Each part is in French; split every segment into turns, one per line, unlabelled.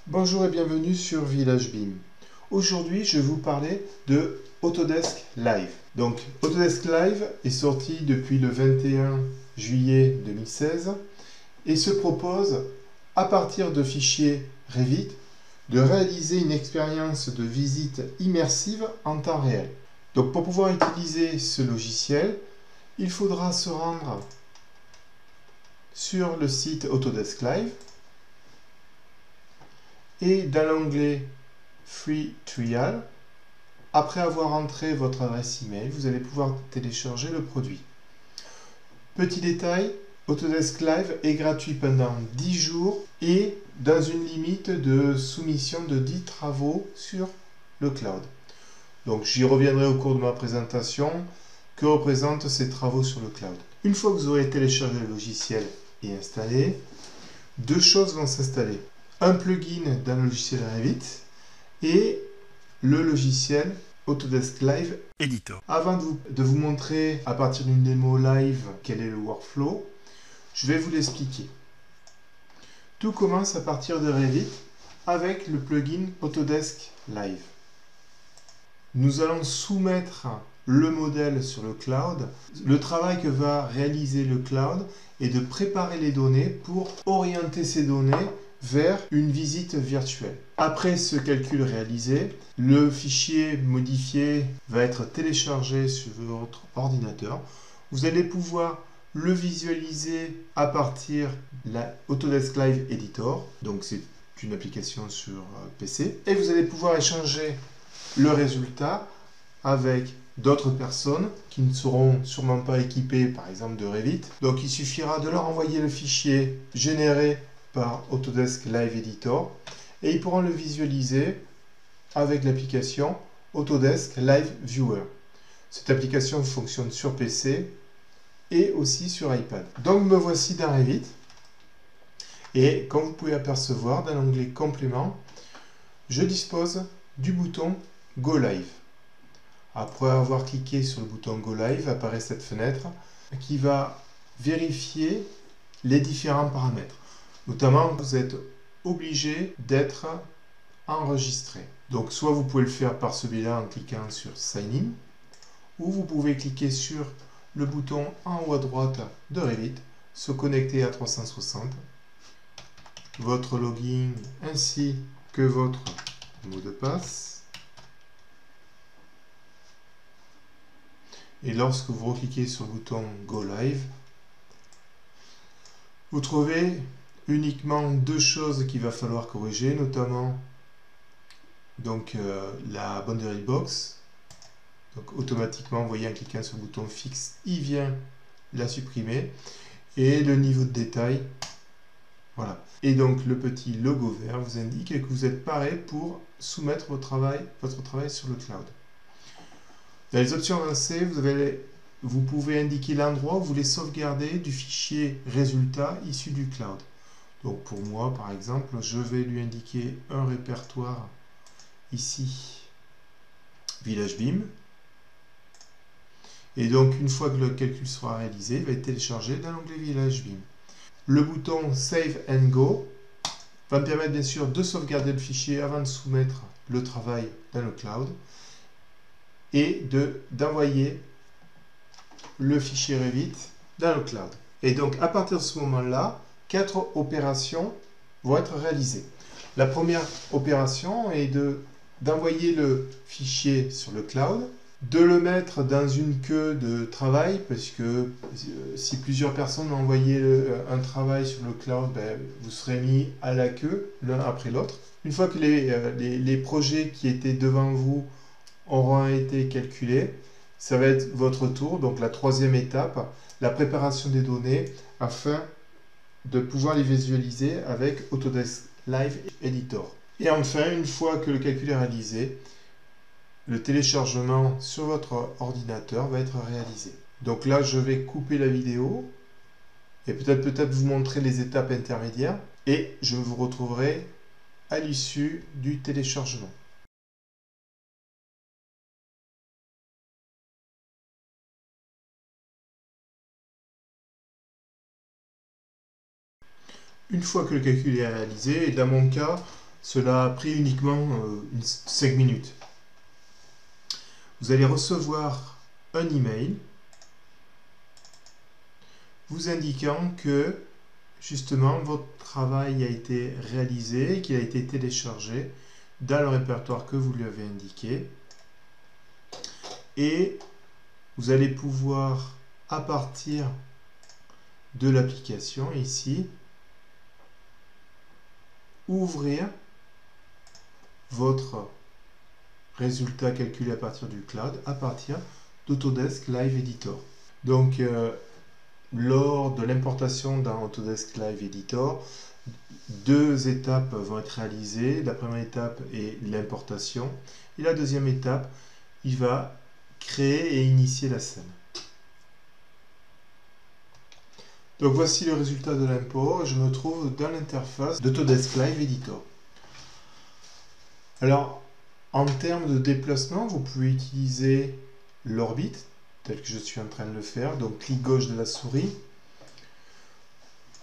Bonjour et bienvenue sur Village BIM. Aujourd'hui, je vais vous parler de Autodesk Live. Donc, Autodesk Live est sorti depuis le 21 juillet 2016 et se propose, à partir de fichiers Revit, de réaliser une expérience de visite immersive en temps réel. Donc, pour pouvoir utiliser ce logiciel, il faudra se rendre sur le site Autodesk Live et dans l'onglet Free Trial, après avoir entré votre adresse email, vous allez pouvoir télécharger le produit. Petit détail, Autodesk Live est gratuit pendant 10 jours et dans une limite de soumission de 10 travaux sur le cloud. Donc j'y reviendrai au cours de ma présentation. Que représentent ces travaux sur le cloud? Une fois que vous aurez téléchargé le logiciel et installé, deux choses vont s'installer. Un plugin dans le logiciel Revit et le logiciel Autodesk Live Editor. Avant de vous montrer à partir d'une démo live quel est le workflow, je vais vous l'expliquer. Tout commence à partir de Revit avec le plugin Autodesk Live. Nous allons soumettre le modèle sur le cloud. Le travail que va réaliser le cloud est de préparer les données pour orienter ces données vers une visite virtuelle. Après ce calcul réalisé, le fichier modifié va être téléchargé sur votre ordinateur. Vous allez pouvoir le visualiser à partir de la Autodesk Live Editor. Donc c'est une application sur PC. Et vous allez pouvoir échanger le résultat avec d'autres personnes qui ne seront sûrement pas équipées par exemple de Revit. Donc il suffira de leur envoyer le fichier généré par Autodesk Live Editor et ils pourront le visualiser avec l'application Autodesk Live Viewer. Cette application fonctionne sur PC et aussi sur iPad. Donc me voici dans Revit et comme vous pouvez apercevoir dans l'onglet complément, je dispose du bouton Go Live. Après avoir cliqué sur le bouton Go Live, apparaît cette fenêtre qui va vérifier les différents paramètres. Notamment, vous êtes obligé d'être enregistré. Donc, soit vous pouvez le faire par celui-là en cliquant sur Sign In, ou vous pouvez cliquer sur le bouton en haut à droite de Revit, se connecter à 360, votre login ainsi que votre mot de passe. Et lorsque vous recliquez sur le bouton Go Live, vous trouvez uniquement deux choses qu'il va falloir corriger, notamment la boundary box. Donc automatiquement, vous voyez en cliquant sur le bouton fixe, il vient la supprimer. Et le niveau de détail, voilà. Et donc le petit logo vert vous indique que vous êtes paré pour soumettre votre travail sur le cloud. Dans les options avancées, vous pouvez indiquer l'endroit où vous voulez sauvegarder du fichier résultat issu du cloud. Donc pour moi, par exemple, je vais lui indiquer un répertoire ici, Village BIM. Et donc une fois que le calcul sera réalisé, il va être téléchargé dans l'onglet Village BIM. Le bouton Save and Go va me permettre bien sûr de sauvegarder le fichier avant de soumettre le travail dans le cloud et d'envoyer le fichier Revit dans le cloud. Et donc à partir de ce moment-là, 4 opérations vont être réalisées. La première opération est d'envoyer le fichier sur le cloud, de le mettre dans une queue de travail, parce que si plusieurs personnes ont envoyé un travail sur le cloud, vous serez mis à la queue l'un après l'autre. Une fois que les projets qui étaient devant vous auront été calculés, ça va être votre tour, donc la troisième étape, la préparation des données afin de pouvoir les visualiser avec Autodesk Live Editor. Et enfin, une fois que le calcul est réalisé, le téléchargement sur votre ordinateur va être réalisé. Donc là, je vais couper la vidéo et peut-être vous montrer les étapes intermédiaires et je vous retrouverai à l'issue du téléchargement. Une fois que le calcul est réalisé, et dans mon cas, Cela a pris uniquement 5 minutes. Vous allez recevoir un email vous indiquant que justement votre travail a été réalisé, qu'il a été téléchargé dans le répertoire que vous lui avez indiqué. Et vous allez pouvoir, à partir de l'application ici, ouvrir votre résultat calculé à partir du cloud, à partir d'Autodesk Live Editor. Donc, lors de l'importation dans Autodesk Live Editor, 2 étapes vont être réalisées. La première étape est l'importation. Et la deuxième étape, il va créer et initier la scène. Donc voici le résultat de l'import. Je me trouve dans l'interface d'Autodesk Live Editor. Alors, en termes de déplacement, vous pouvez utiliser l'orbite, tel que je suis en train de le faire. Donc clic gauche de la souris.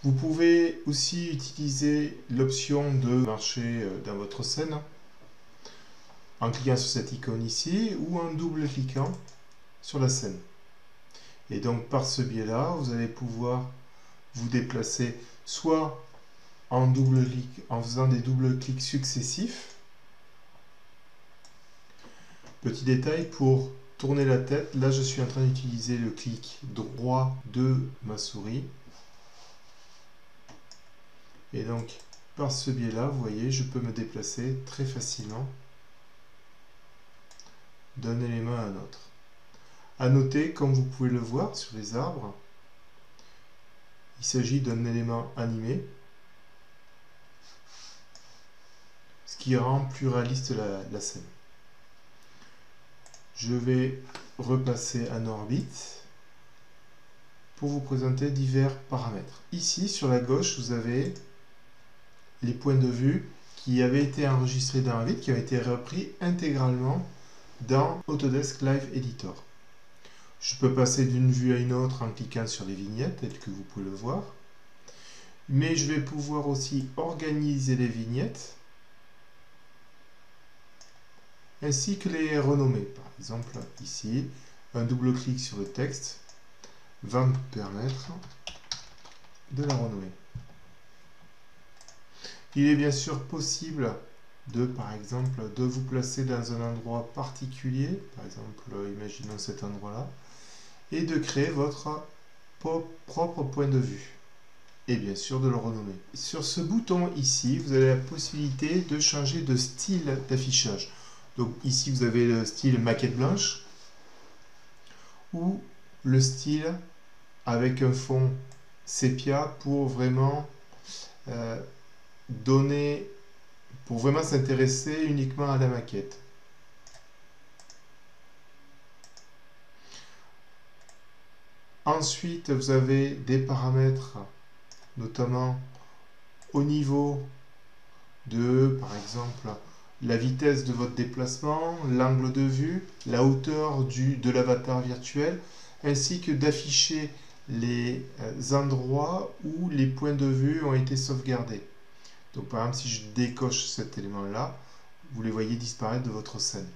Vous pouvez aussi utiliser l'option de marcher dans votre scène en cliquant sur cette icône ici ou en double-cliquant sur la scène. Et donc par ce biais-là, vous allez pouvoir vous déplacer soit en double-clic, en faisant des double-clics successifs. Petit détail, pour tourner la tête, là je suis en train d'utiliser le clic droit de ma souris. Et donc, par ce biais-là, vous voyez, je peux me déplacer très facilement d'un élément à un autre. À noter, comme vous pouvez le voir sur les arbres, il s'agit d'un élément animé, ce qui rend plus réaliste la scène. Je vais repasser en orbite pour vous présenter divers paramètres. Ici, sur la gauche, vous avez les points de vue qui avaient été enregistrés dans Revit, qui ont été repris intégralement dans Autodesk Live Editor. Je peux passer d'une vue à une autre en cliquant sur les vignettes, telles que vous pouvez le voir. Mais je vais pouvoir aussi organiser les vignettes, ainsi que les renommer. Par exemple, ici, un double-clic sur le texte va me permettre de la renommer. Il est bien sûr possible de, par exemple, de vous placer dans un endroit particulier, par exemple, imaginons cet endroit-là, et de créer votre propre point de vue. Et bien sûr de le renommer. Sur ce bouton ici, vous avez la possibilité de changer de style d'affichage. Donc ici, vous avez le style maquette blanche ou le style avec un fond sépia pour vraiment s'intéresser uniquement à la maquette. Ensuite, vous avez des paramètres, notamment au niveau de, par exemple, la vitesse de votre déplacement, l'angle de vue, la hauteur de l'avatar virtuel, ainsi que d'afficher les endroits où les points de vue ont été sauvegardés. Donc par exemple, si je décoche cet élément-là, vous les voyez disparaître de votre scène.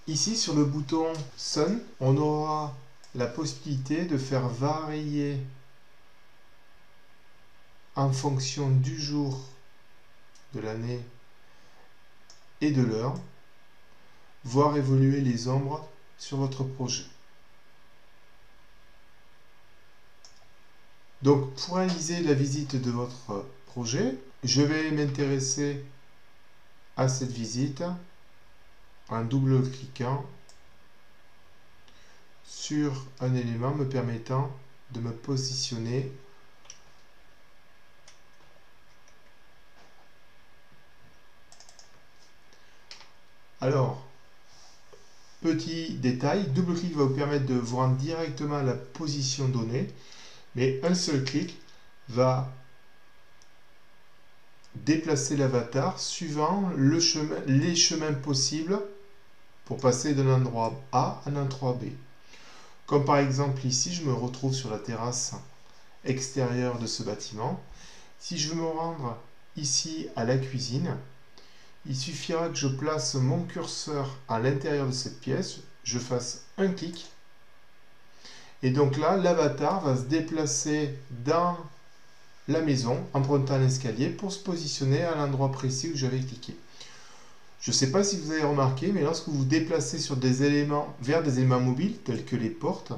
Ici, sur le bouton Sun, on aura la possibilité de faire varier en fonction du jour, de l'année et de l'heure, voir évoluer les ombres sur votre projet. Donc, pour réaliser la visite de votre projet, je vais m'intéresser à cette visite en double-cliquant sur un élément me permettant de me positionner Alors, petit détail, double-clic va vous permettre de vous rendre directement à la position donnée, mais un seul clic va déplacer l'avatar suivant les chemins possibles pour passer d'un endroit A à un endroit B. Comme par exemple ici, je me retrouve sur la terrasse extérieure de ce bâtiment. Si je veux me rendre ici à la cuisine, il suffira que je place mon curseur à l'intérieur de cette pièce, je fasse un clic, et donc là, l'avatar va se déplacer dans la maison, empruntant l'escalier pour se positionner à l'endroit précis où j'avais cliqué. Je ne sais pas si vous avez remarqué, mais lorsque vous vous déplacez sur des éléments, vers des éléments mobiles, tels que les portes,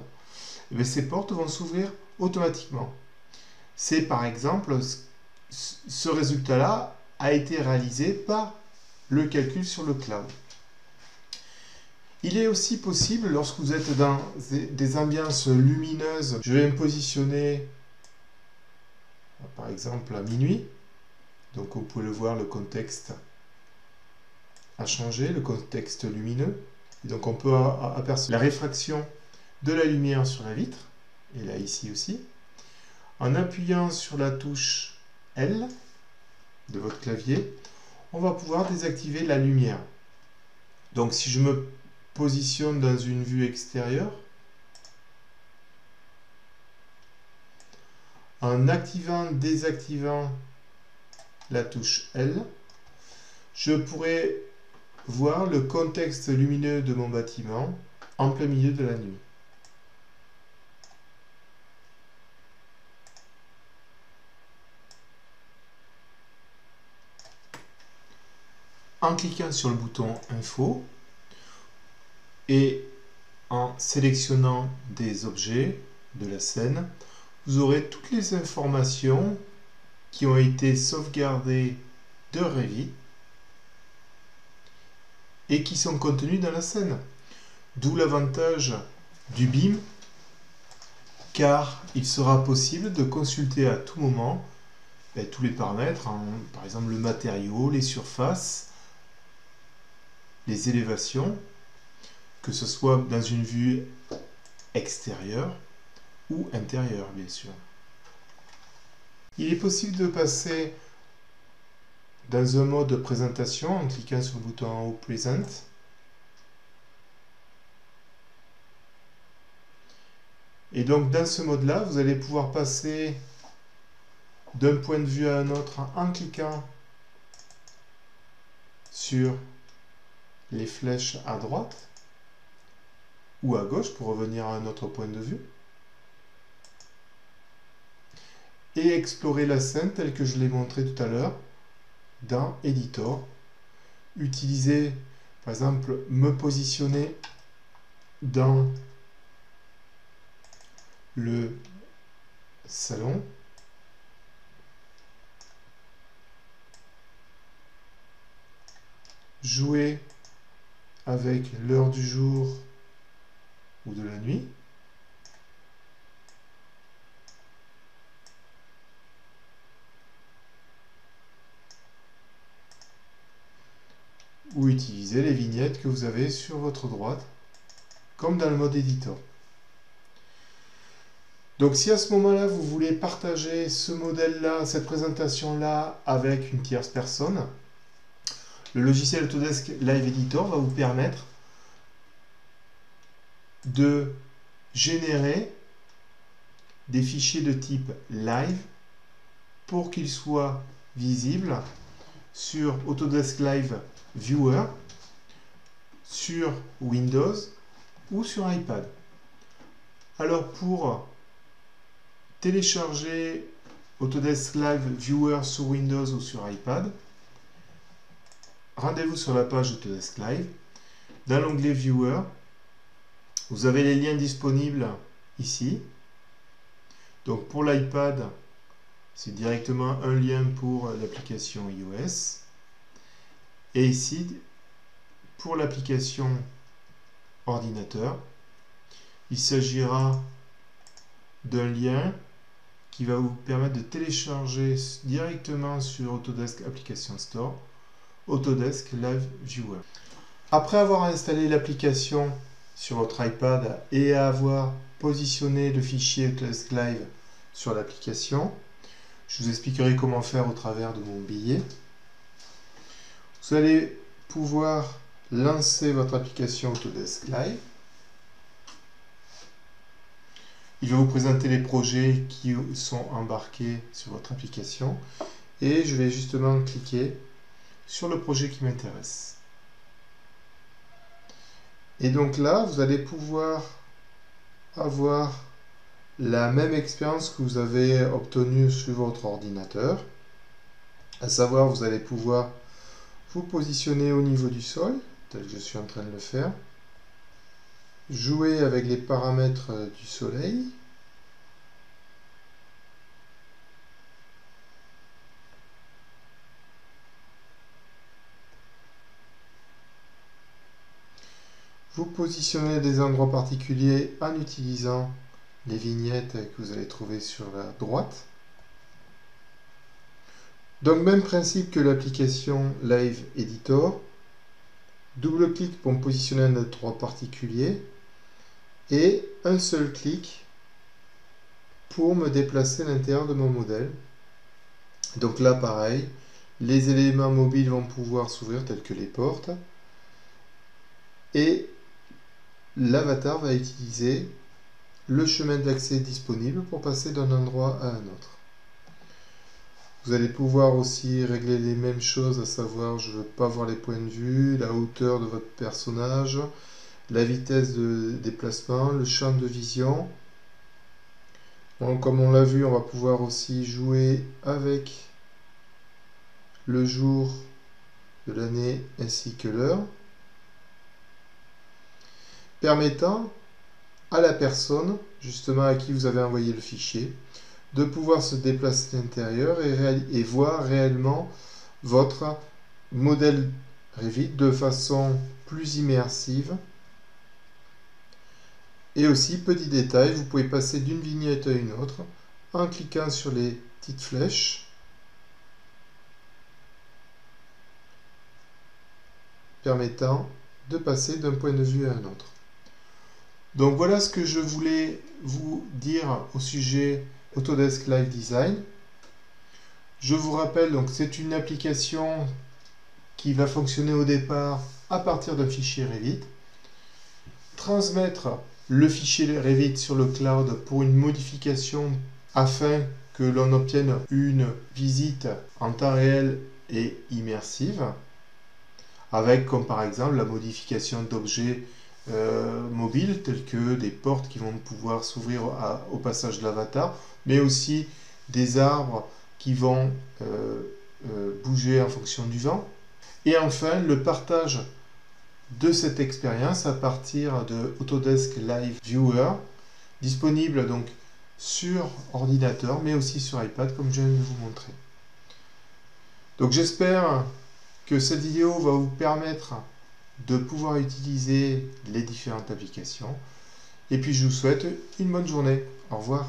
ces portes vont s'ouvrir automatiquement. C'est par exemple, ce résultat-là a été réalisé par le calcul sur le cloud. Il est aussi possible, lorsque vous êtes dans des ambiances lumineuses, je vais me positionner par exemple à minuit. Donc vous pouvez le voir, le contexte a changé, le contexte lumineux. Et donc on peut apercevoir la réfraction de la lumière sur la vitre, et là ici aussi. En appuyant sur la touche L de votre clavier, on va pouvoir désactiver la lumière. Donc si je me positionne dans une vue extérieure, en activant, désactivant la touche L, je pourrai voir le contexte lumineux de mon bâtiment en plein milieu de la nuit. En cliquant sur le bouton Info et en sélectionnant des objets de la scène, vous aurez toutes les informations qui ont été sauvegardées de Revit et qui sont contenues dans la scène. D'où l'avantage du BIM, car il sera possible de consulter à tout moment tous les paramètres, par exemple le matériau, les surfaces, les élévations, que ce soit dans une vue extérieure ou intérieure, bien sûr. Il est possible de passer dans un mode de présentation en cliquant sur le bouton en haut Present. Et donc dans ce mode-là, vous allez pouvoir passer d'un point de vue à un autre en cliquant sur les flèches à droite ou à gauche pour revenir à un autre point de vue et explorer la scène telle que je l'ai montré tout à l'heure dans Editor. Utiliser, par exemple, me positionner dans le salon. Jouer avec l'heure du jour ou de la nuit. Ou utiliser les vignettes que vous avez sur votre droite, comme dans le mode éditeur. Donc si à ce moment-là, vous voulez partager ce modèle-là, cette présentation-là avec une tierce personne, le logiciel Autodesk Live Editor va vous permettre de générer des fichiers de type live pour qu'ils soient visibles sur Autodesk Live Viewer, sur Windows ou sur iPad. Alors pour télécharger Autodesk Live Viewer sur Windows ou sur iPad, rendez-vous sur la page Autodesk Live. Dans l'onglet Viewer, vous avez les liens disponibles ici. Donc pour l'iPad, c'est directement un lien pour l'application iOS. Et ici, pour l'application ordinateur, il s'agira d'un lien qui va vous permettre de télécharger directement sur Autodesk Application Store Autodesk Live Viewer. Après avoir installé l'application sur votre iPad et avoir positionné le fichier Autodesk Live sur l'application, je vous expliquerai comment faire au travers de mon billet. Vous allez pouvoir lancer votre application Autodesk Live. Il va vous présenter les projets qui sont embarqués sur votre application. Et je vais justement cliquer sur le projet qui m'intéresse. Et donc là, vous allez pouvoir avoir la même expérience que vous avez obtenue sur votre ordinateur. À savoir, vous allez pouvoir vous positionner au niveau du sol, tel que je suis en train de le faire. Jouer avec les paramètres du soleil. Vous positionnez des endroits particuliers en utilisant les vignettes que vous allez trouver sur la droite. Donc même principe que l'application Live Editor. Double-clic pour me positionner un endroit particulier. Et un seul clic pour me déplacer à l'intérieur de mon modèle. Donc là pareil, les éléments mobiles vont pouvoir s'ouvrir tels que les portes. Et l'avatar va utiliser le chemin d'accès disponible pour passer d'un endroit à un autre. Vous allez pouvoir aussi régler les mêmes choses, à savoir je ne veux pas voir les points de vue, la hauteur de votre personnage, la vitesse de déplacement, le champ de vision. Bon, comme on l'a vu, on va pouvoir aussi jouer avec le jour de l'année ainsi que l'heure, permettant à la personne, justement à qui vous avez envoyé le fichier, de pouvoir se déplacer à l'intérieur et voir réellement votre modèle Revit de façon plus immersive. Et aussi, petit détail, vous pouvez passer d'une vignette à une autre en cliquant sur les petites flèches, permettant de passer d'un point de vue à un autre. Donc voilà ce que je voulais vous dire au sujet Autodesk Live Design. Je vous rappelle, donc c'est une application qui va fonctionner au départ à partir d'un fichier Revit. Transmettre le fichier Revit sur le cloud pour une modification afin que l'on obtienne une visite en temps réel et immersive, avec comme par exemple la modification d'objets mobiles tels que des portes qui vont pouvoir s'ouvrir au passage de l'avatar, mais aussi des arbres qui vont bouger en fonction du vent. Et enfin, le partage de cette expérience à partir de Autodesk Live Viewer, disponible donc sur ordinateur, mais aussi sur iPad, comme je viens de vous montrer. Donc j'espère que cette vidéo va vous permettre de pouvoir utiliser les différentes applications. Et puis je vous souhaite une bonne journée. Au revoir.